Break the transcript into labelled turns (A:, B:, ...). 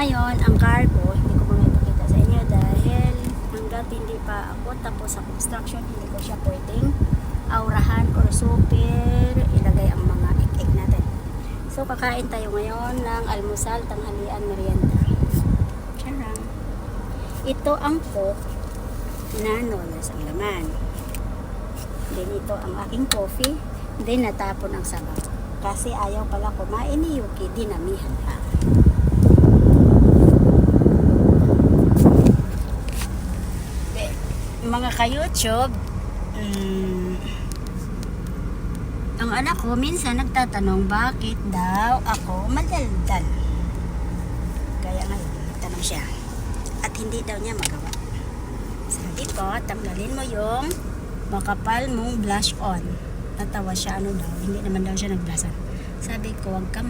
A: Ngayon, ang cargo, hindi ko muna ipakita sa inyo dahil hanggat hindi pa ako tapos sa construction, hindi ko siya pwedeng aurahan or super ilagay ang mga ik-ik natin. So, kakain tayo ngayon ng almusal, tanghalian, merienda. Charang. Ito ang pork na nolas ang laman. Then ito ang aking coffee. Then natapon ang sabaw. Kasi ayaw pala kumain ni Yuki, dinamihan pa. Mga ka-YouTube, ang anak ko minsan nagtatanong bakit daw ako madaldal. Kaya ngayon, tanong siya. At hindi daw niya magawa. Sabi ko, tanggalin mo yung makapal mong blush on. Natawa siya, ano daw, hindi naman daw siya nagblasan. Sabi ko, wag ka